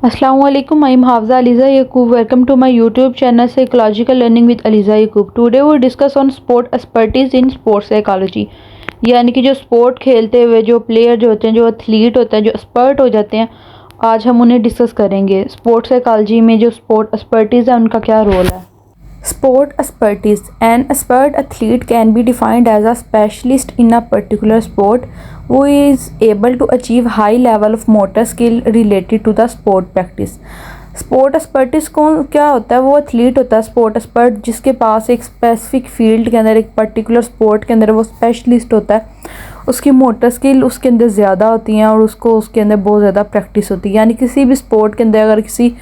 अस्सलाम वालेकुम, I am Hafza Aliza Yaqub. Welcome to my YouTube channel psychological learning with Aliza Yaqub. Today we discuss on sport expertise in sports psychology, यानी कि जो sport खेलते हुए जो प्लेयर जो होते हैं, जो एथलीट होते हैं, जो एक्सपर्ट हो जाते हैं, आज हम उन्हें डिस्कस करेंगे। स्पोर्ट साइकोलॉजी में जो स्पोर्ट एक्सपर्टीज़ है उनका क्या रोल है। Sport expertise. An expert athlete can be defined as a specialist in a particular sport who is able to achieve high level of motor skill related to the sport practice. Sport expertise कौन क्या होता है? वो athlete होता है sport expert, जिसके पास एक specific field के अंदर, एक पर्टिकुलर स्पोर्ट के अंदर वो स्पेशलिस्ट होता है। उसकी मोटर स्किल उसके अंदर ज़्यादा होती हैं और उसको उसके अंदर बहुत ज़्यादा प्रैक्टिस होती है। यानी किसी भी स्पोर्ट के अंदर अगर किसी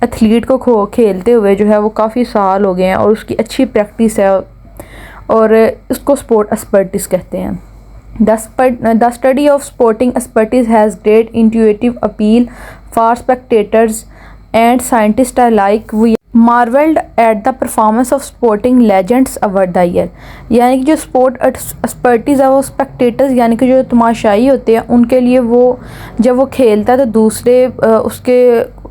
एथलीट को खेलते हुए जो है वो काफ़ी साल हो गए हैं और उसकी अच्छी प्रैक्टिस है और उसको स्पोर्ट एक्सपर्टिस कहते हैं। The study of sporting expertise has great intuitive appeal for spectators and scientist like we marvelled at the performance of sporting legends over the year. यानी कि जो स्पोर्ट एक्सपर्टीज़ है वो स्पेक्टेटर्स यानी कि जो तमाशाई होते हैं उनके लिए, वो जब वो खेलता है तो दूसरे उसके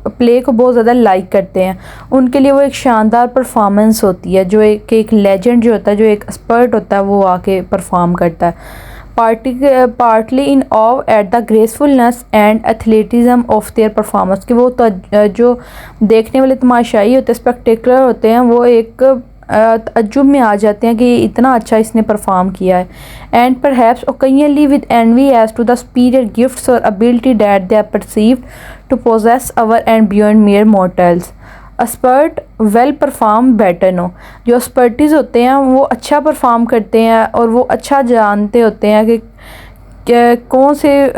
प्ले को बहुत ज़्यादा लाइक करते हैं। उनके लिए वो एक शानदार परफॉर्मेंस होती है, जो एक लेजेंड जो होता है, जो एक एक्सपर्ट होता है, वो आके परफॉर्म करता है। Partly in awe at the gracefulness and athleticism of their performance, कि वो जो देखने वाले तमाशाई होते हैं, स्पेक्टेकुलर होते हैं, वो एक तअज्जुब में आ जाते हैं कि इतना अच्छा इसने परफॉर्म किया है। And perhaps occasionally with envy as to the superior gifts और ability that they are perceived to possess our and beyond mere mortals. Expert well perform better no. जो एक्सपर्टीज़ होते हैं वो अच्छा परफॉर्म करते हैं और वो अच्छा जानते होते हैं कि कौन से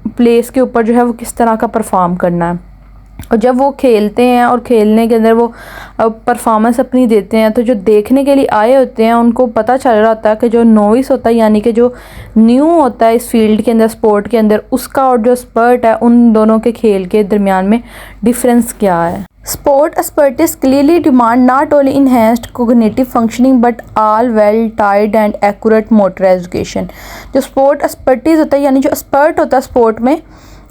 प्लेस के ऊपर जो है वो किस तरह का परफॉर्म करना है। और जब वो खेलते हैं और खेलने के अंदर वो परफॉर्मेंस अपनी देते हैं, तो जो देखने के लिए आए होते हैं उनको पता चल रहा होता है कि जो नोविस होता है यानी कि जो न्यू होता है इस फील्ड के अंदर, स्पोर्ट के अंदर, उसका और जो एक्सपर्ट है उन दोनों के खेल के दरमियान में डिफरेंस क्या है। Sport expertise clearly demand not only enhanced cognitive functioning but all well tied and accurate motor education. जो स्पोर्ट एक्सपर्टीज़ होता है यानी जो एक्सपर्ट होता है स्पोर्ट में,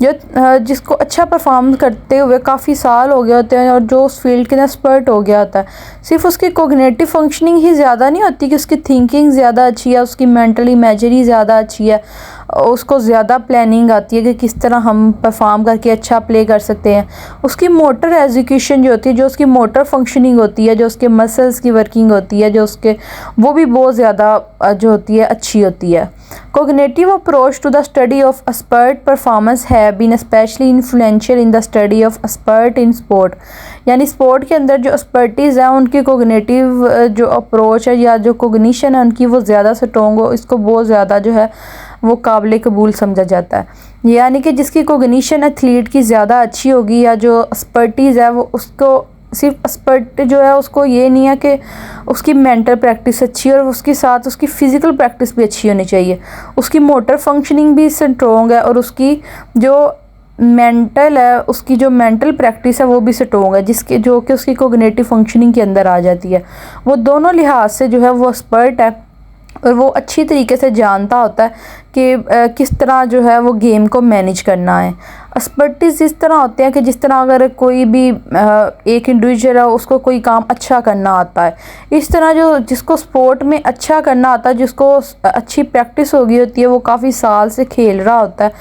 जो जिसको अच्छा परफॉर्म करते हुए काफ़ी साल हो गए होते हैं और जो उस फील्ड के अंदर एक्सपर्ट हो गया होता है, सिर्फ उसकी कोग्निटिव फंक्शनिंग ही ज़्यादा नहीं होती कि उसकी थिंकिंग ज़्यादा अच्छी है, उसकी मेंटल इमेजरी ज़्यादा अच्छी है, उसको ज़्यादा प्लानिंग आती है कि किस तरह हम परफॉर्म करके अच्छा प्ले कर सकते हैं। उसकी मोटर एजुकेशन जो होती है, जो उसकी मोटर फंक्शनिंग होती है, जो उसके मसल्स की वर्किंग होती है, जो उसके वो भी बहुत ज़्यादा जो होती है अच्छी होती है। Cognitive approach to the study of expert performance have been especially influential in the study of expert in sport। यानी स्पोर्ट के अंदर जो एक्सपर्टीज़ है उनकी कोग्निटिव जो अप्रोच है या जो कोग्निशन है उनकी वो ज़्यादा स्ट्रॉन्ग हो, इसको बहुत ज़्यादा जो है वो काबिल कबूल समझा जाता है। यानी कि जिसकी कोग्निशन एथलीट की ज़्यादा अच्छी होगी या जो एक्सपर्टीज़ है वो उसको सिर्फ एक्सपर्ट जो है उसको ये नहीं है कि उसकी मेंटल प्रैक्टिस अच्छी है और उसके साथ उसकी फ़िज़िकल प्रैक्टिस भी अच्छी होनी चाहिए, उसकी मोटर फंक्शनिंग भी स्ट्रॉन्ग है और उसकी जो मेंटल है, उसकी जो मेंटल प्रैक्टिस है वो भी स्ट्रॉन्ग है, जिसके जो कि उसकी कोग्निटिव फंक्शनिंग के अंदर आ जाती है। वो दोनों लिहाज से जो है वो एक्सपर्ट है और वो अच्छी तरीके से जानता होता है कि किस तरह जो है वो गेम को मैनेज करना है। एक्सपर्टीज़ इस तरह होते हैं कि जिस तरह अगर कोई भी एक इंडिविजुअल है उसको कोई काम अच्छा करना आता है, इस तरह जो जिसको स्पोर्ट में अच्छा करना आता है, जिसको अच्छी प्रैक्टिस हो गई होती है, वो काफ़ी साल से खेल रहा होता है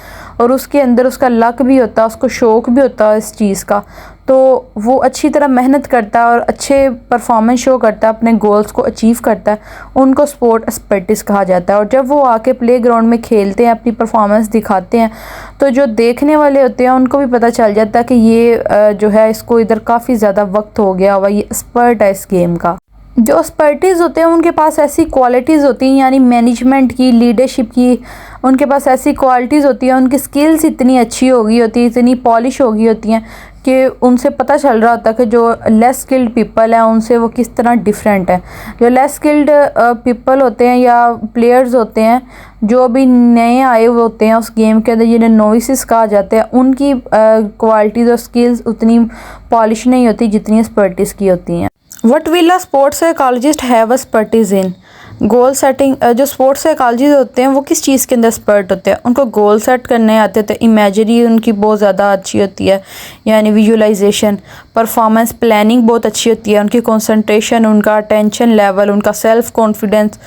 और उसके अंदर उसका लक भी होता है, उसको शौक़ भी होता है इस चीज़ का, तो वो अच्छी तरह मेहनत करता है और अच्छे परफॉर्मेंस शो करता है, अपने गोल्स को अचीव करता है, उनको स्पोर्ट एक्सपर्टिस कहा जाता है। और जब वो आके प्ले ग्राउंड में खेलते हैं, अपनी परफॉर्मेंस दिखाते हैं, तो जो देखने वाले होते हैं उनको भी पता चल जाता है कि ये जो है इसको इधर काफ़ी ज़्यादा वक्त हो गया हुआ, ये एक्सपर्ट है इस गेम का। जो एक्सपर्टीज़ होते हैं उनके पास ऐसी क्वालिटीज़ होती हैं, यानी मैनेजमेंट की, लीडरशिप की, उनके पास ऐसी क्वालिटीज़ होती हैं, उनकी स्किल्स इतनी अच्छी हो गई होती है, इतनी पॉलिश हो गई होती हैं कि उनसे पता चल रहा होता है कि जो लेस स्किल्ड पीपल हैं उनसे वो किस तरह डिफरेंट है। जो लेस स्किल्ड पीपल होते हैं या प्लेयर्स होते हैं जो अभी नए आए हुए होते हैं उस गेम के अंदर, जिन्हें नोविसेस कहा जाता है, उनकी क्वालिटीज़ और स्किल्स उतनी पॉलिश नहीं होती जितनी एक्सपर्टीज़ की होती हैं। What will a sports psychologist have expertise in? Goal setting, जो स्पोर्ट्स साइकोलॉजी होते हैं वो किस चीज़ के अंदर एक्सपर्ट होते हैं, उनको गोल सेट करने आते थे, इमेजरी उनकी बहुत ज़्यादा अच्छी होती है, यानी विजुअलाइजेशन, परफॉर्मेंस प्लानिंग बहुत अच्छी होती है, उनकी कंसंट्रेशन, उनका अटेंशन लेवल, उनका सेल्फ कॉन्फिडेंस,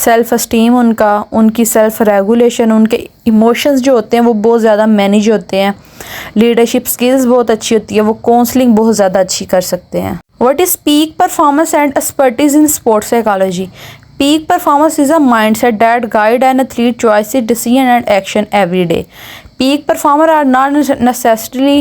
सेल्फ एस्टीम, उनकी सेल्फ रेगुलेशन, उनके इमोशंस जो होते हैं वो बहुत ज़्यादा मैनेज होते हैं, लीडरशिप स्किल्स बहुत अच्छी होती है, वो काउंसलिंग बहुत ज़्यादा अच्छी कर सकते हैं। What is peak performance and expertise in sports psychology? Peak performance is a mindset that guide an athlete choices, decision and action every day. Peak performers are not necessarily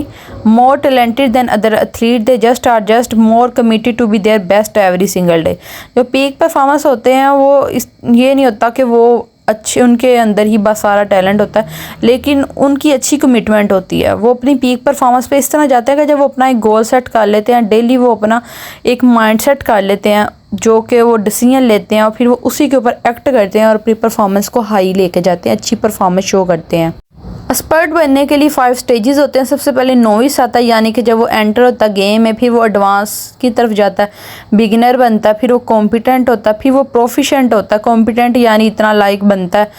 more talented than other athletes. They just more committed to be their best every single day. जो peak performance होते हैं वो ये नहीं होता कि वो अच्छे उनके अंदर ही बस सारा टैलेंट होता है, लेकिन उनकी अच्छी कमिटमेंट होती है। वो अपनी पीक परफॉर्मेंस पे इस तरह जाते हैं कि जब वो अपना एक गोल सेट कर लेते हैं, डेली वो अपना एक माइंड सेट कर लेते हैं, जो कि वो डिसीजन लेते हैं और फिर वो उसी के ऊपर एक्ट करते हैं और अपनी परफॉर्मेंस को हाई लेके जाते हैं, अच्छी परफॉर्मेंस शो करते हैं। एक्सपर्ट बनने के लिए 5 स्टेजेस होते हैं। सबसे पहले नोविस आता है, यानी कि जब वो एंटर होता है गेम में, फिर वो एडवांस की तरफ जाता है, बिगिनर बनता है, फिर वो कॉम्पिटेंट होता है, फिर वो प्रोफिशेंट होता है। कॉम्पिटेंट यानी इतना लाइक बनता है,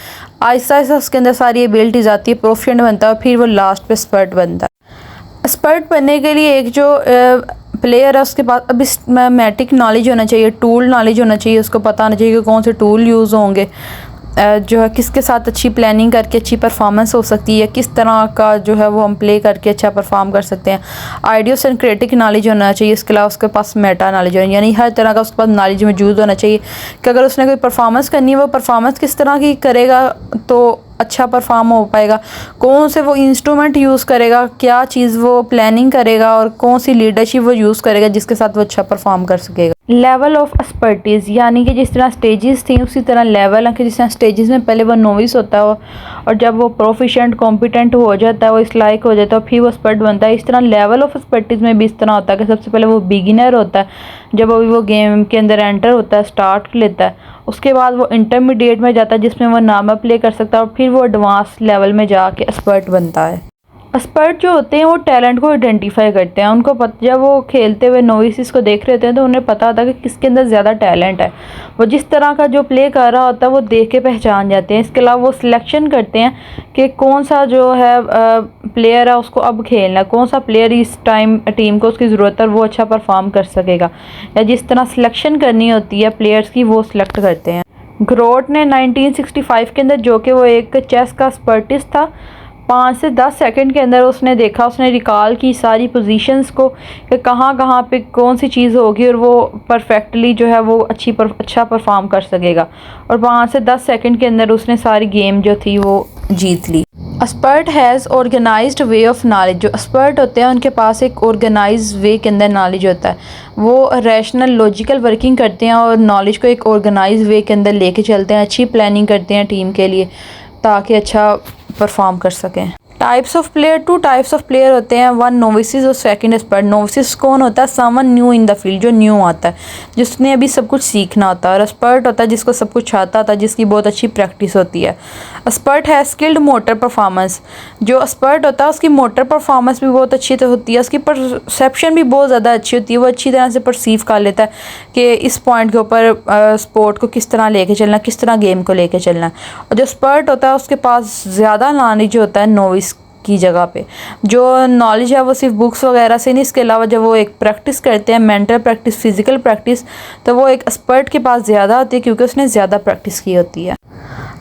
आहिस्ता आहिस्ता उसके अंदर सारी एबिलिटीज़ आती है, प्रोफिशेंट बनता है और फिर वो लास्ट पे एक्सपर्ट बनता है। एक्सपर्ट बनने के लिए एक जो प्लेयर है उसके पास अब सिस्टमैटिक नॉलेज होना चाहिए, टूल नॉलेज होना चाहिए, उसको पता होना चाहिए कि कौन से टूल यूज़ होंगे, जो है किसके साथ अच्छी प्लानिंग करके अच्छी परफॉर्मेंस हो सकती है, किस तरह का जो है वो हम प्ले करके अच्छा परफॉर्म कर सकते हैं। आइडियोसिंक्रेटिक नॉलेज होना चाहिए, इसके अलावा उसके पास मेटा नॉलेज होना, यानी हर तरह का उसके पास नॉलेज मौजूद होना चाहिए कि अगर उसने कोई परफॉर्मेंस करनी है वो परफॉर्मेंस किस तरह की करेगा तो अच्छा परफॉर्म हो पाएगा, कौन से वो इंस्ट्रूमेंट यूज़ करेगा, क्या चीज़ वो प्लानिंग करेगा और कौन सी लीडरशिप वो यूज़ करेगा जिसके साथ वो अच्छा परफॉर्म कर सकेगा। लेवल ऑफ एक्सपर्टीज़, यानी कि जिस तरह स्टेजेस थी उसी तरह लेवल है कि जिस तरह स्टेजेस में पहले वो नोविस होता है और जब वो प्रोफिशेंट कॉम्पिटेंट हो जाता है, वो इस लायक हो जाता है, फिर वो एक्सपर्ट बनता है। इस तरह लेवल ऑफ एक्सपर्टीज़ में भी इस तरह होता है कि सबसे पहले वो बिगिनर होता है, जब अभी वो गेम के अंदर एंटर होता है, स्टार्ट लेता है, उसके बाद वो इंटरमीडिएट में जाता है जिसमें वो नामा प्ले कर सकता है और फिर वो एडवांस लेवल में जाके एक्सपर्ट बनता है। एक्सपर्ट जो होते हैं वो टैलेंट को आइडेंटिफाई करते हैं, उनको जब वो खेलते हुए नोविसेस को देख रहे होते हैं तो उन्हें पता होता है कि किसके अंदर ज़्यादा टैलेंट है, वो जिस तरह का जो प्ले कर रहा होता है वो देख के पहचान जाते हैं। इसके अलावा वो सिलेक्शन करते हैं कि कौन सा जो है प्लेयर है उसको अब खेलना है, कौन सा प्लेयर इस टाइम टीम को उसकी ज़रूरत है और वो अच्छा परफॉर्म कर सकेगा, या जिस तरह सिलेक्शन करनी होती है प्लेयर्स की वो सिलेक्ट करते हैं। ग्रोट ने 1965 के अंदर, जो कि वो एक चेस का एक्सपर्टिस्ट था, 5 से 10 सेकंड के अंदर उसने देखा, उसने रिकॉल की सारी पोजीशंस को कि कहाँ पे कौन सी चीज़ होगी और वो परफेक्टली जो है वो अच्छा परफॉर्म कर सकेगा, और 5 से 10 सेकंड के अंदर उसने सारी गेम जो थी वो जीत ली। Expert has organised way of knowledge, जो एक्सपर्ट होते हैं उनके पास एक ऑर्गेनाइज वे के अंदर नॉलेज होता है, वो रैशनल लॉजिकल वर्किंग करते हैं और नॉलेज को एक ऑर्गेनाइज वे के अंदर लेके चलते हैं, अच्छी प्लानिंग करते हैं टीम के लिए ताकि अच्छा परफॉर्म कर सकें। Types of player, 2 types of player होते हैं, 1 नोविसेस और 2 एक्सपर्ट। नोविसेस कौन होता है? Someone new in the field, जो न्यू आता है, जिसने अभी सब कुछ सीखना होता है, और एक्सपर्ट होता है जिसको सब कुछ आता था, जिसकी बहुत अच्छी प्रैक्टिस होती है। एक्सपर्ट है स्किल्ड मोटर परफॉर्मेंस, जो एक्सपर्ट होता है उसकी मोटर परफॉर्मेंस भी बहुत अच्छी होती है, उसकी परसेप्शन भी बहुत ज़्यादा अच्छी होती है, वो अच्छी तरह से परसीव कर लेता है कि इस पॉइंट के ऊपर स्पोर्ट को किस तरह लेके चलना, किस तरह गेम को लेके चलना। और जो एक्सपर्ट होता है उसके पास ज़्यादा नॉलेज होता है नोविस की जगह पे, जो नॉलेज है वो सिर्फ बुक्स वगैरह से नहीं, इसके अलावा जब वो एक प्रैक्टिस करते हैं, मेंटल प्रैक्टिस, फिजिकल प्रैक्टिस, तो वो एक एक्सपर्ट के पास ज़्यादा होती है क्योंकि उसने ज़्यादा प्रैक्टिस की होती है।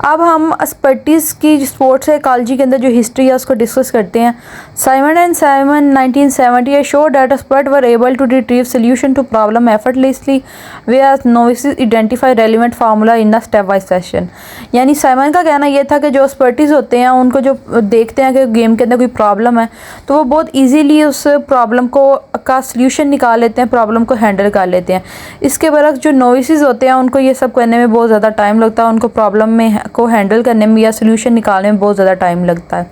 अब हम एक्सपर्टीज़ की स्पोर्ट्स साइकोलॉजी के अंदर जो हिस्ट्री है उसको डिस्कस करते हैं। Simon and Simon 1970 show that expert were able to retrieve solution to problem effortlessly where novices identify relevant formula in a step by session. यानी साइमन का कहना यह था कि जो एक्सपर्टीज़ होते हैं उनको जो देखते हैं कि गेम के अंदर कोई प्रॉब्लम है तो वो बहुत ईजीली उस प्रॉब्लम का सल्यूशन निकाल लेते हैं, प्रॉब्लम को हैंडल कर लेते हैं। इसके बरक्स जो नोविसेस होते हैं उनको ये सब करने में बहुत ज़्यादा टाइम लगता है, उनको प्रॉब्लम में को हैंडल करने में या सोल्यूशन निकालने में बहुत ज़्यादा टाइम लगता है।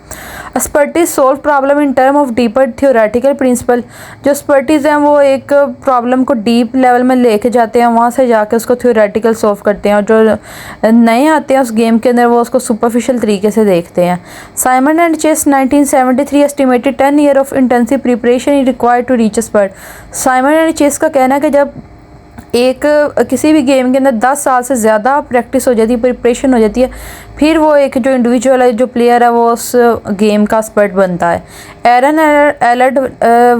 Expertise solve problem in term of deeper theoretical principle, जो एक्सपर्टीज हैं वो एक प्रॉब्लम को डीप लेवल में लेके जाते हैं, वहाँ से जाके उसको थियोरेटिकल सॉल्व करते हैं, और जो नए आते हैं उस गेम के अंदर वो उसको सुपरफिशियल तरीके से देखते हैं। Simon and Chase 1973 estimated 10 year of intensive preparation is required to reach expert. Simon and Chase का कहना है कि जब एक किसी भी गेम के अंदर 10 साल से ज़्यादा प्रैक्टिस हो जाती है, प्रिपरेशन हो जाती है, फिर वो एक जो इंडिविजुअल है, जो प्लेयर है, वो उस गेम का एक्सपर्ट बनता है। Aaron Allard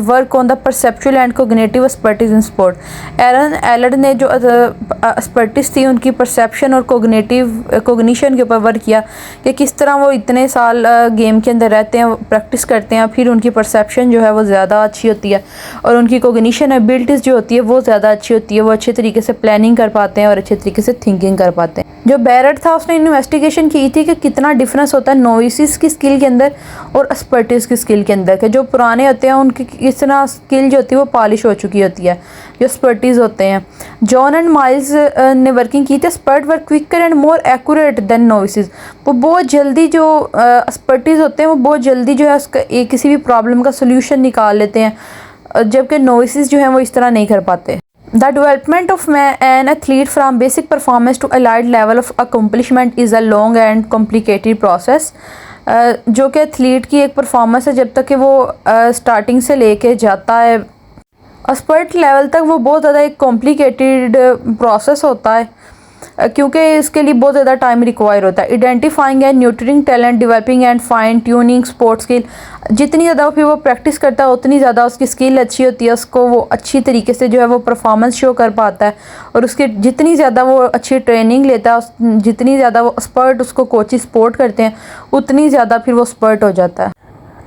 work on the perceptual and cognitive expertise in sport. Aaron Allard ने जो एक्सपर्टीज थी उनकी परसेप्शन और कोग्निशन के ऊपर वर्क किया कि किस तरह वो इतने साल गेम के अंदर रहते हैं, प्रैक्टिस करते हैं, फिर उनकी परसेप्शन जो है वो ज़्यादा अच्छी होती है और उनकी कोग्निशन एबिलिटीज़ जो होती है वो ज़्यादा अच्छी होती है। वो अच्छे तरीके से प्लानिंग कर पाते हैं और अच्छे तरीके से थिंकिंग कर पाते हैं। जो बैरेट था उसने इन्वेस्टिगेशन की थी कि कितना डिफरेंस होता है नोविसिस की स्किल के अंदर और एक्सपर्टीज की स्किल के अंदर, कि जो पुराने होते हैं उनकी किस तरह स्किल जो होती है वो पॉलिश हो चुकी होती है, जो एक्सपर्टीज होते हैं। जॉन एंड माइल्स ने वर्किंग की थी। Expert work quicker and more accurate than novices. वो बहुत जल्दी, जो एक्सपर्टीज होते हैं वो बहुत जल्दी जो है उसका किसी भी प्रॉब्लम का सोल्यूशन निकाल लेते हैं, जबकि नोविसिस जो हैं वो इस तरह नहीं कर पाते। The development of an athlete from basic performance to elite level of accomplishment is a long and complicated process। जो कि एथलीट की एक परफॉर्मेंस है, जब तक कि वो स्टार्टिंग से लेके जाता है एक्सपर्ट लेवल तक, वो बहुत ज़्यादा एक कॉम्प्लिकेटेड प्रोसेस होता है, क्योंकि इसके लिए बहुत ज़्यादा टाइम रिक्वायर होता है। Identifying and neutering talent, developing and fine tuning sport skill. जितनी ज़्यादा फिर वो प्रैक्टिस करता है उतनी ज़्यादा उसकी स्किल अच्छी होती है, उसको वो अच्छी तरीके से जो है वो परफॉर्मेंस शो कर पाता है। और उसकी जितनी ज़्यादा वो अच्छी ट्रेनिंग लेता है, जितनी ज़्यादा वो एक्सपर्ट उसको कोचेस सपोर्ट करते हैं, उतनी ज़्यादा फिर वो एक्सपर्ट हो जाता है।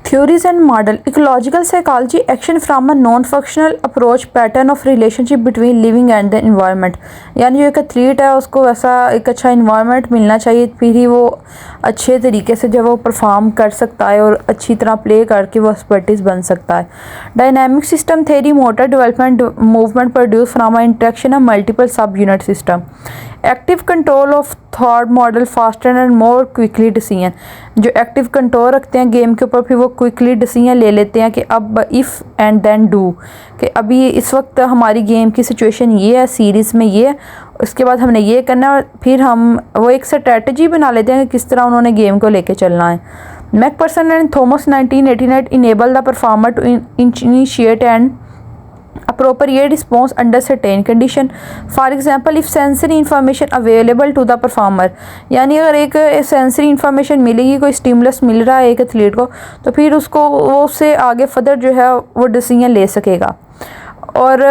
Theories and model. Ecological psychology action from a non-functional approach pattern of relationship between living and the environment। यानी जो एक एथलीट है उसको ऐसा एक अच्छा इन्वायरमेंट मिलना चाहिए, फिर ही वो अच्छे तरीके से जब वो परफॉर्म कर सकता है और अच्छी तरह प्ले करके वो एक्सपर्टीज बन सकता है। Dynamic system theory, motor development movement produce from interaction of multiple सब unit system. Active control of thought model, faster and more quickly decision. जो एक्टिव कंट्रोल रखते हैं गेम के ऊपर, फिर वो क्विकली डिसीजन ले लेते हैं कि अब इफ़ एंड देन डू, कि अभी इस वक्त हमारी गेम की सिचुएशन ये है, सीरीज़ में ये, उसके बाद हमने ये करना है, और फिर हम वो एक स्ट्रेटजी बना लेते हैं कि किस तरह उन्होंने गेम को लेके चलना है। McPherson and Thomas 1989 enable the performer to initiate and appropriate response under certain condition। For example if sensory information available to the performer, यानी अगर एक सेंसरी इंफॉर्मेशन मिलेगी, कोई स्टिमुलस मिल रहा है एक एथलीट को, तो फिर उसको वो उससे आगे फर्दर जो है वो डिसीजन ले सकेगा। और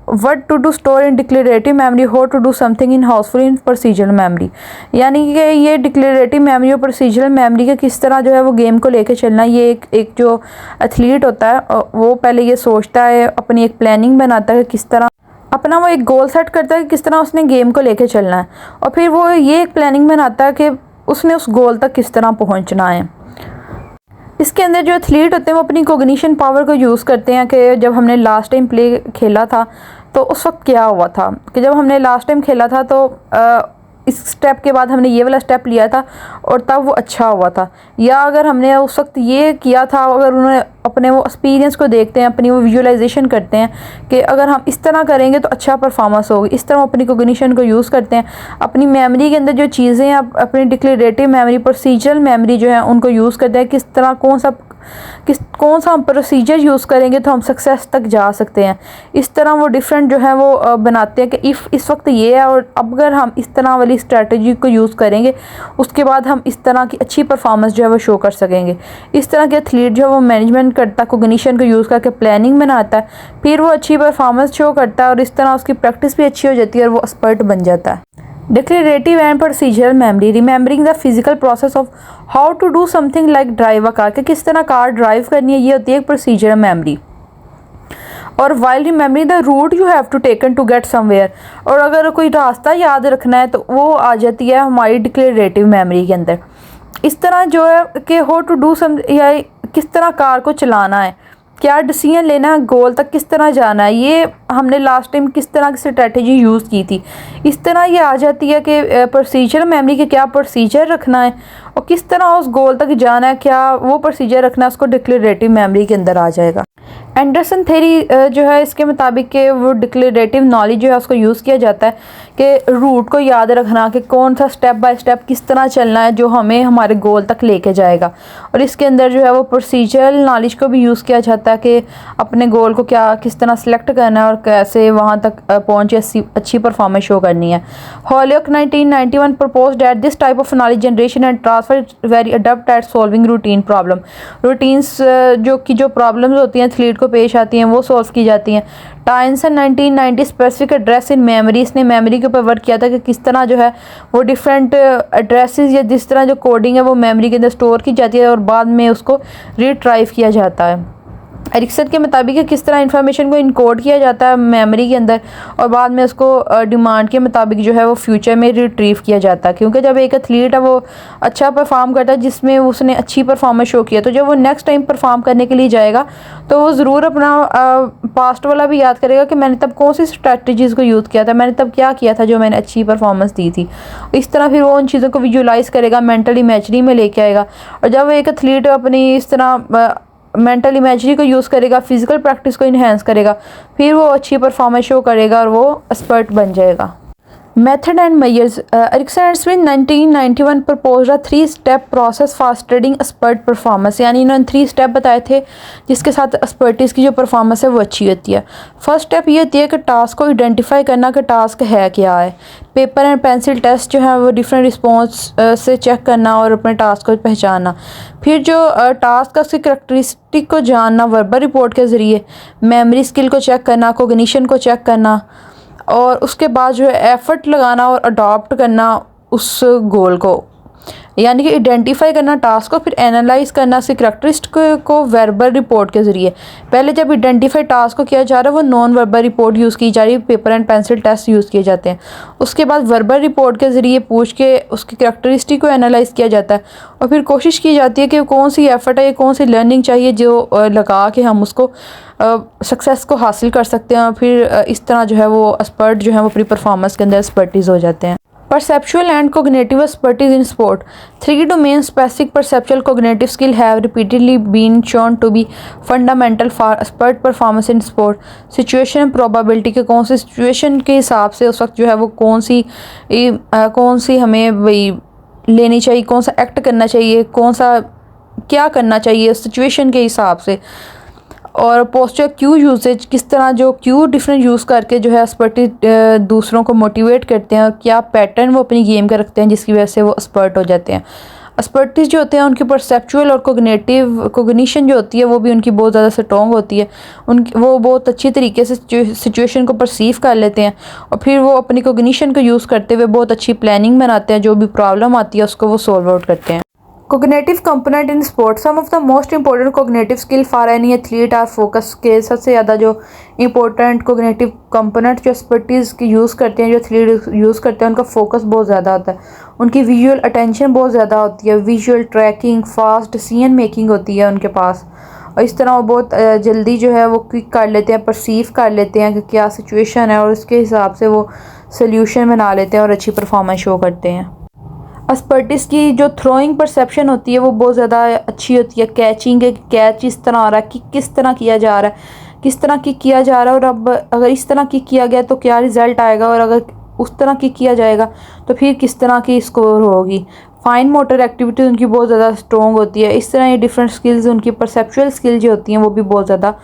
what to do store in declarative memory, how to do something in houseful in procedural memory. यानी कि ये डिक्लेरेटिव मेमोरी और प्रोसीजरल मेमोरी का किस तरह जो है वो गेम को लेके चलना, ये एक जो एथलीट होता है वो पहले ये सोचता है, अपनी एक प्लानिंग बनाता है, किस तरह अपना वो एक गोल सेट करता है कि किस तरह उसने गेम को लेके चलना है, और फिर वो ये एक प्लानिंग बनाता है कि उसने उस गोल तक किस तरह पहुँचना है। इसके अंदर जो एथलीट होते हैं वो अपनी कोग्निशन पावर को यूज़ करते हैं कि जब हमने लास्ट टाइम प्ले खेला था तो उस वक्त क्या हुआ था, कि जब हमने लास्ट टाइम खेला था तो इस स्टेप के बाद हमने ये वाला स्टेप लिया था और तब वो अच्छा हुआ था, या अगर हमने उस वक्त ये किया था, अगर उन्होंने अपने वो एक्सपीरियंस को देखते हैं, अपनी वो विजुअलाइजेशन करते हैं कि अगर हम इस तरह करेंगे तो अच्छा परफॉर्मेंस होगी, इस तरह अपनी कोग्निशन को यूज़ करते हैं। अपनी मेमोरी के अंदर जो चीज़ें हैं, अपनी डिक्लेरेटिव मेमोरी, प्रोसीजरल मेमोरी जो है उनको यूज़ करते हैं, किस तरह कौन सा हम प्रोसीजर यूज़ करेंगे तो हम सक्सेस तक जा सकते हैं। इस तरह वो डिफरेंट जो है वो बनाते हैं कि इस वक्त ये है, और अब अगर हम इस तरह वाली स्ट्रेटजी को यूज़ करेंगे उसके बाद हम इस तरह की अच्छी परफॉर्मेंस जो है वो शो कर सकेंगे। इस तरह के एथलीट जो है वो मैनेजमेंट करता है, कोग्निशन को यूज़ करके प्लानिंग बनाता है, फिर वो अच्छी परफॉर्मेंस शो करता है और इस तरह उसकी प्रैक्टिस भी अच्छी हो जाती है और वो एक्सपर्ट बन जाता है। Declarative and procedural memory, remembering the physical process of how to do something like drive a car, कि किस तरह कार ड्राइव करनी है, ये होती है एक प्रोसीजरल मेमोरी। और while remembering the route you have to taken to get somewhere, और अगर कोई रास्ता याद रखना है तो वो आ जाती है हमारी डिक्लेरेटिव मेमोरी के अंदर। इस तरह जो है कि हाउ टू डू सम, या किस तरह कार को चलाना है, क्या डिसीजन लेना है, गोल तक किस तरह जाना है, ये हमने लास्ट टाइम किस तरह की स्ट्रेटजी यूज़ की थी। इस तरह ये आ जाती है कि प्रोसीजर मेमोरी के क्या प्रोसीजर रखना है और किस तरह उस गोल तक जाना है, क्या वो प्रोसीजर रखना है, उसको डिक्लेरेटिव मेमोरी के अंदर आ जाएगा। एंडरसन थ्योरी जो है इसके मुताबिक कि वो डिक्लेरेटिव नॉलेज जो है उसको यूज़ किया जाता है कि रूट को याद रखना कि कौन सा स्टेप बाय स्टेप किस तरह चलना है जो हमें हमारे गोल तक लेके जाएगा। और इसके अंदर जो है वो प्रोसीजरल नॉलेज को भी यूज़ किया जाता है कि अपने गोल को क्या किस तरह सेलेक्ट करना है और कैसे वहाँ तक पहुँच अच्छी परफॉर्मेंस शो करनी है। हॉलियोक 1991 propose that this type of knowledge generation and transfer very adapt eight solving routine problem. Routines जो प्रॉब्लम्स होती हैं एथलीट को पेश आती हैं वो सॉल्व की जाती हैं। टाइनसन 1990 स्पेसिफिक एड्रेस इन मेमोरी, इसने मेमोरी के ऊपर वर्क किया था कि किस तरह जो है वो डिफरेंट एड्रेसेस या जिस तरह जो कोडिंग है वो मेमोरी के अंदर स्टोर की जाती है और बाद में उसको रिट्राइव किया जाता है। एरिक्सन के मुताबिक किस तरह इंफॉर्मेशन को इनकोड किया जाता है मेमोरी के अंदर और बाद में उसको डिमांड के मुताबिक जो है वो फ्यूचर में रिट्रीव किया जाता है। क्योंकि जब एक एथलीट है वो अच्छा परफॉर्म करता है जिसमें उसने अच्छी परफॉर्मेंस शो किया तो जब वो नेक्स्ट टाइम परफॉर्म करने के लिए जाएगा तो वो ज़रूर अपना पास्ट वाला भी याद करेगा कि मैंने तब कौन सी स्ट्रैटेजीज़ को यूज़ किया था, मैंने तब क्या किया था जो मैंने अच्छी परफॉर्मेंस दी थी। इस तरह फिर वो उन चीज़ों को विजुअलाइज़ करेगा, मेंटल इमेजरी में लेके आएगा। और जब एक एथलीट अपनी इस तरह मेंटल इमेजरी को यूज़ करेगा, फिजिकल प्रैक्टिस को इन्हेंस करेगा, फिर वो अच्छी परफॉर्मेंस शो करेगा और वो एक्सपर्ट बन जाएगा। Method and measures, Ericsson and Smith 1991 propose a three step process for studying expert performance, यानी इन्होंने 3 स्टेप बताए थे जिसके साथ एक्सपर्टीज़ की जो परफॉर्मेंस है वो अच्छी होती है। फर्स्ट स्टेप ये होती है कि टास्क को आइडेंटिफाई करना कि टास्क है क्या है। पेपर एंड पेंसिल टेस्ट जो है वो डिफरेंट रिस्पॉन्स से चेक करना और अपने टास्क को पहचानना। फिर जो टास्क का उसकी करैक्टरिस्टिक को जानना वर्बल रिपोर्ट के ज़रिए, मेमोरी स्किल को चेक करना, कोग्निशन को चेक करना और उसके बाद जो है एफर्ट लगाना और अडॉप्ट करना उस गोल को, यानी कि आइडेंटिफाई करना टास्क को, फिर एनालाइज करना उसकी करैक्टरिस्टिक को वर्बल रिपोर्ट के ज़रिए। पहले जब आइडेंटिफाई टास्क को किया जा रहा है वो नॉन वर्बल रिपोर्ट यूज़ की जा रही है, paper and pencil test use किए जाते हैं। उसके बाद वर्बल रिपोर्ट के ज़रिए पूछ के उसकी करैक्टरिस्टिक को एनालाइज किया जाता है और फिर कोशिश की जाती है कि कौन सी एफर्ट है, कौन सी लर्निंग चाहिए जो लगा के हम उसको सक्सेस को हासिल कर सकते हैं और फिर इस तरह जो है वो एक्सपर्ट जो है वो अपनी परफॉर्मेंस के अंदर एक्सपर्टीज़ हो जाते हैं। Perceptual and cognitive expertise in sport. 3 domain specific perceptual cognitive skill have repeatedly been shown to be fundamental for expert performance in sport. Situation probability के कौन सी सिचुएशन के हिसाब से उस वक्त जो है वो कौन सी हमें वही लेनी चाहिए, कौन सा एक्ट करना चाहिए, कौन सा क्या करना चाहिए उस सिचुएशन के हिसाब से। और पोस्चर क्यू यूसेज, किस तरह जो क्यू डिफरेंट यूज़ करके जो है एक्सपर्टी दूसरों को मोटिवेट करते हैं और क्या पैटर्न वो अपनी गेम का रखते हैं जिसकी वजह से वो एक्सपर्ट हो जाते हैं। एक्सपर्टीज जो होते हैं उनकी परसेप्चुअल और कोग्निशन जो होती है वो भी उनकी बहुत ज़्यादा स्ट्रॉन्ग होती है। वो बहुत अच्छी तरीके से सिचुएशन को परसीव कर लेते हैं और फिर वो अपनी कोग्निशन को यूज़ करते हुए बहुत अच्छी प्लानिंग बनाते हैं, जो भी प्रॉब्लम आती है उसको वो सॉल्व आउट करते हैं। Cognitive component in sport, some of the most important cognitive skill for any athlete are focus के सबसे ज़्यादा जो important cognitive component जो expertise की यूज़ करते हैं, जो एथलीट यूज़ करते हैं, उनका फोकस बहुत ज़्यादा होता है, उनकी विजुअल अटेंशन बहुत ज़्यादा होती है, visual tracking, fast decision making होती है उनके पास और इस तरह वो बहुत जल्दी जो है वो क्विक कर लेते हैं, परसीव कर लेते हैं कि क्या सिचुएशन है और उसके हिसाब से वो सोल्यूशन बना लेते हैं और अच्छी परफॉर्मेंस शो करते हैं। एक्सपर्टिस की जो थ्रोइंग परसेप्शन होती है वो बहुत ज़्यादा अच्छी होती है। कैचिंग, कैच इस तरह आ रहा है कि किस तरह किया जा रहा है, किस तरह किक किया जा रहा है और अब अगर इस तरह किक किया गया तो क्या रिज़ल्ट आएगा और अगर उस तरह किक किया जाएगा तो फिर किस तरह की स्कोर होगी। फाइन मोटर एक्टिविटी उनकी बहुत ज़्यादा स्ट्रॉन्ग होती है। इस तरह ये डिफरेंट स्किल्स, उनकी परसेप्चुअल स्किल जो होती हैं वो भी बहुत ज़्यादा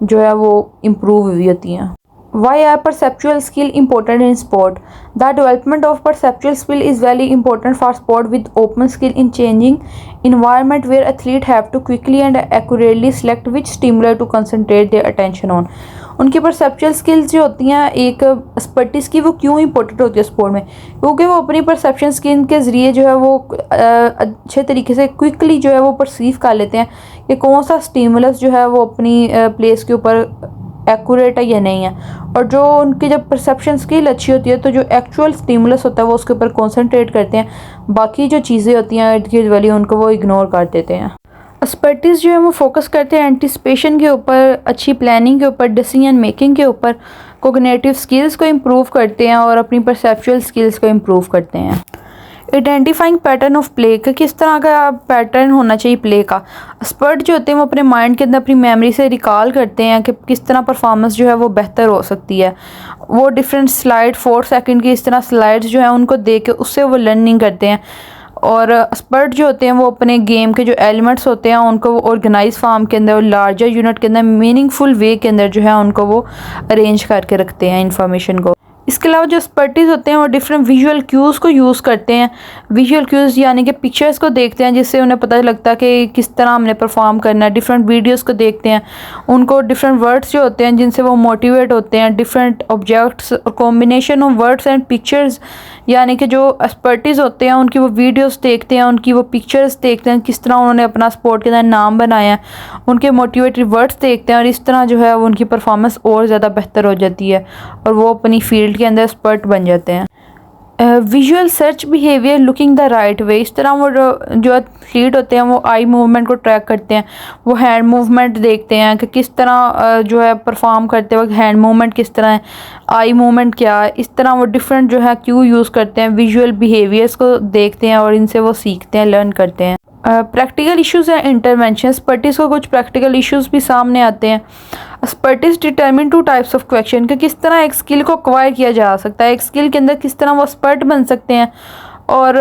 जो है वो इम्प्रूव हुई होती हैं। Why are perceptual skill important in sport? The development of perceptual skill is very important for sport with open skill in changing environment where athletes have to quickly and accurately select which stimuli to concentrate their attention on. उनकी perceptual skills जो होती हैं एक expertise की वो क्यों important होती है स्पोर्ट में, क्योंकि वो अपनी परसेप्शन स्किल के ज़रिए जो है वो अच्छे तरीके से क्विकली जो है वो परसीव कर लेते हैं कि कौन सा स्टिमुलस जो है वो अपनी प्लेस के ऊपर एक्यूरेट है या नहीं है। और जो उनकी जब परसेप्शन स्किल अच्छी होती है तो जो एक्चुअल स्टिमुलस होता है वो उसके ऊपर कॉन्सेंट्रेट करते हैं, बाकी जो चीज़ें होती हैं इर्द गिर्द वाली उनको वो इग्नोर कर देते हैं। एक्सपर्टीज़ जो है वो फोकस करते हैं एंटिसिपेशन के ऊपर, अच्छी प्लानिंग के ऊपर, डिसीजन मेकिंग के ऊपर, कोग्निटिव स्किल्स को इम्प्रूव करते हैं और अपनी परसेप्चुअल स्किल्स को इम्प्रूव करते हैं। आइडेंटिफाइंग पैटर्न ऑफ प्ले का किस तरह का पैटर्न होना चाहिए प्ले का। एक्सपर्ट जो होते हैं वो अपने माइंड के अंदर अपनी मेमोरी से रिकॉल करते हैं कि किस तरह परफॉर्मेंस जो है वो बेहतर हो सकती है। वो डिफरेंट स्लाइड 4 सेकंड की इस तरह स्लाइड्स जो है उनको देख के उससे वो लर्निंग करते हैं। और एक्सपर्ट जो होते हैं वो अपने गेम के जो एलिमेंट्स होते हैं उनको वो ऑर्गेनाइज फॉर्म के अंदर और लार्जर यूनिट के अंदर मीनिंगफुल वे के अंदर जो है उनको वो अरेंज करके रखते हैं इंफॉर्मेशन को। इसके अलावा जो एक्सपर्टीज़ होते हैं वो डिफरेंट विजुअल क्यूज़ को यूज़ करते हैं। विजुअल क्यूज़ यानी कि पिक्चर्स को देखते हैं जिससे उन्हें पता लगता है कि किस तरह हमने परफॉर्म करना है। डिफरेंट वीडियोस को देखते हैं, उनको डिफरेंट वर्ड्स जो होते हैं जिनसे वो मोटिवेट होते हैं। डिफरेंट ऑब्जेक्ट्स और combination of words and pictures यानी कि जो एक्सपर्टीज़ होते हैं उनकी वो वीडियोस देखते हैं, उनकी वो पिक्चर्स देखते हैं, किस तरह उन्होंने अपना स्पोर्ट के अंदर नाम बनाया है, उनके मोटिवेटरी वर्ड्स देखते हैं और इस तरह जो है उनकी परफॉर्मेंस और ज़्यादा बेहतर हो जाती है और वो अपनी फील्ड के अंदर एक्सपर्ट बन जाते हैं। Visual search behaviour looking the right way, इस तरह वो जो एथलीट होते हैं वो आई मूवमेंट को ट्रैक करते हैं, वो हैंड मूवमेंट देखते हैं कि किस तरह जो है परफॉर्म करते वक्त हैंड मूवमेंट किस तरह है, आई मूवमेंट क्या है। इस तरह वो डिफरेंट जो है क्यू यूज़ करते हैं, विजुअल बिहेवियर्स को देखते हैं और इनसे वो सीखते हैं, लर्न करते हैं। Practical issues and intervention, expertise को कुछ प्रैक्टिकल इश्यूज भी सामने आते हैं। Expertise determine 2 types of question कि किस तरह एक स्किल को एक्वायर किया जा सकता है, एक स्किल के अंदर किस तरह वो एक्सपर्ट बन सकते हैं और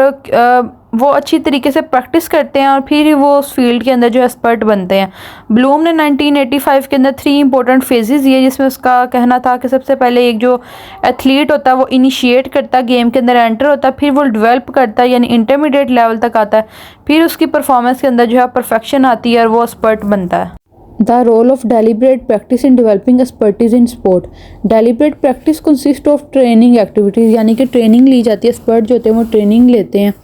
वो अच्छी तरीके से प्रैक्टिस करते हैं और फिर ही वो उस फील्ड के अंदर जो एक्सपर्ट बनते हैं। ब्लूम ने 1985 के अंदर 3 इंपॉर्टेंट फेजेस दिए जिसमें उसका कहना था कि सबसे पहले एक जो एथलीट होता है वो इनिशिएट करता है, गेम के अंदर एंटर होता है, फिर वो डेवलप करता है यानी इंटरमीडिएट लेवल तक आता है, फिर उसकी परफॉर्मेंस के अंदर जो है परफेक्शन आती है और वो एक्सपर्ट बनता है। The role of deliberate practice in developing expertise in sport. Deliberate practice consists of training activities यानी कि ट्रेनिंग ली जाती है, एक्सपर्ट जो होते हैं वो ट्रेनिंग लेते हैं।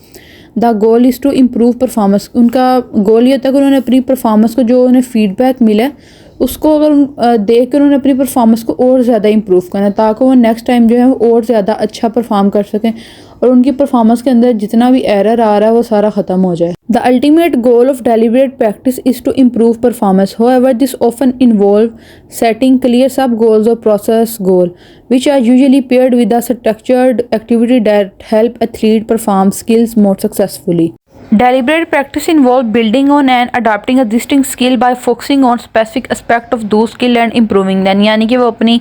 The goal is to improve performance, उनका गोल ये होता है कि उन्होंने अपनी परफॉर्मेंस को जो उन्हें फीडबैक मिला उसको अगर देख कर उन्होंने अपनी परफॉर्मेंस को और ज़्यादा इम्प्रूव करना ताकि वो नेक्स्ट टाइम जो है वो और ज़्यादा अच्छा परफॉर्म कर सकें और उनकी परफॉर्मेंस के अंदर जितना भी एरर आ रहा है वो सारा ख़त्म हो जाए। The ultimate goal of deliberate practice is to improve performance, however this often involve setting clear sub goals or process goal which are usually paired with a structured activity that help athlete perform skills more successfully. Deliberate practice involves building on and adapting existing skill by focusing on specific aspect of those skill and improving them, यानी कि वो अपनी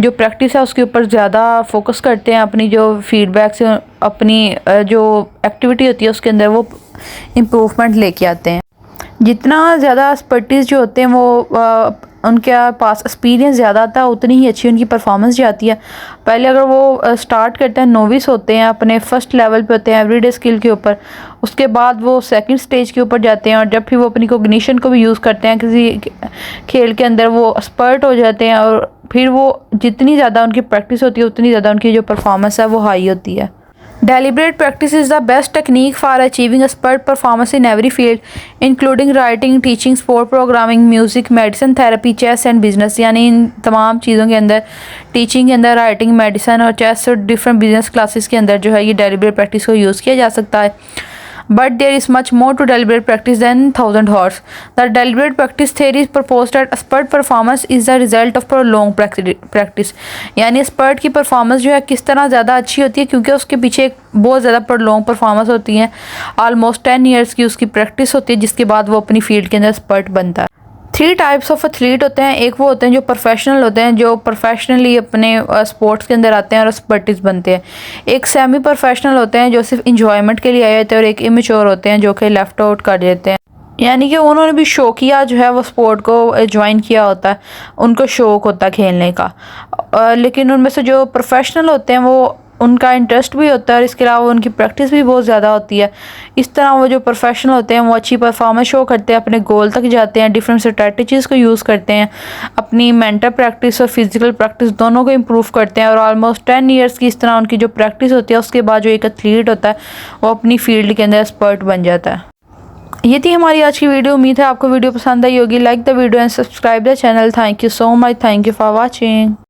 जो practice है उसके ऊपर ज़्यादा focus करते हैं, अपनी जो फीडबैक से अपनी जो एक्टिविटी होती है उसके अंदर वो इम्प्रूवमेंट लेके आते हैं। जितना ज़्यादा एक्सपर्टीज़ जो होते हैं वो उनके पास एक्सपीरियंस ज़्यादा आता है उतनी ही अच्छी उनकी परफॉर्मेंस जाती है। पहले अगर वो स्टार्ट करते हैं नोविस होते हैं, अपने फर्स्ट लेवल पे होते हैं एवरीडे स्किल के ऊपर, उसके बाद वो सेकंड स्टेज के ऊपर जाते हैं और जब फिर वो अपनी कोग्निशन को भी यूज़ करते हैं किसी खेल के अंदर वो एक्सपर्ट हो जाते हैं और फिर वो जितनी ज़्यादा उनकी प्रैक्टिस होती है उतनी ज़्यादा उनकी जो परफॉर्मेंस है वो हाई होती है। Deliberate practice is the best technique for achieving expert performance in every field, including writing, teaching, sport programming, music, medicine, therapy, chess and business। यानी इन तमाम चीज़ों के अंदर टीचिंग के अंदर, राइटिंग, मेडिसिन और चेस और डिफरेंट बिजनेस क्लासेस के अंदर जो है ये डेलिब्रेट प्रैक्टिस को यूज़ किया जा सकता है। But there is much more to deliberate practice than 1000 hours. The deliberate practice theory proposed that expert performance is the result of prolonged practice. यानी एक्सपर्ट की परफॉर्मेंस जो है किस तरह ज़्यादा अच्छी होती है क्योंकि उसके पीछे एक बहुत ज़्यादा prolonged परफॉर्मेंस होती है, ऑलमोस्ट 10 ईयर्स की उसकी प्रैक्टिस होती है जिसके बाद वो अपनी फील्ड के अंदर एक्सपर्ट बनता है। 3 टाइप्स ऑफ एथलीट होते हैं, एक वो होते हैं जो प्रोफेशनल होते हैं, जो प्रोफेशनली अपने स्पोर्ट्स के अंदर आते हैं और एक्सपर्टीज बनते हैं। एक सेमी प्रोफेशनल होते हैं जो सिर्फ इंजॉयमेंट के लिए आए होते हैं और एक इमेच्योर होते हैं जो कि लेफ्ट आउट कर देते हैं, यानी कि उन्होंने भी शौकिया जो है वो स्पोर्ट को ज्वाइन किया होता है, उनको शौक़ होता है खेलने का, लेकिन उनमें से जो प्रोफेशनल होते हैं वो उनका इंटरेस्ट भी होता है और इसके अलावा उनकी प्रैक्टिस भी बहुत ज़्यादा होती है। इस तरह वो जो प्रोफेशनल होते हैं वो अच्छी परफॉर्मेंस शो करते हैं, अपने गोल तक जाते हैं, डिफरेंट स्ट्रेटजीज़ को यूज़ करते हैं, अपनी मेंटल प्रैक्टिस और फिजिकल प्रैक्टिस दोनों को इम्प्रूव करते हैं और ऑलमोस्ट 10 ईयर्स की इस तरह उनकी जो प्रैक्टिस होती है उसके बाद जो एक एथलीट होता है वो अपनी फील्ड के अंदर एक्सपर्ट बन जाता है। ये थी हमारी आज की वीडियो। उम्मीद है आपको वीडियो पसंद आई होगी। Like the video and subscribe the channel. Thank you so much. Thank you for watching.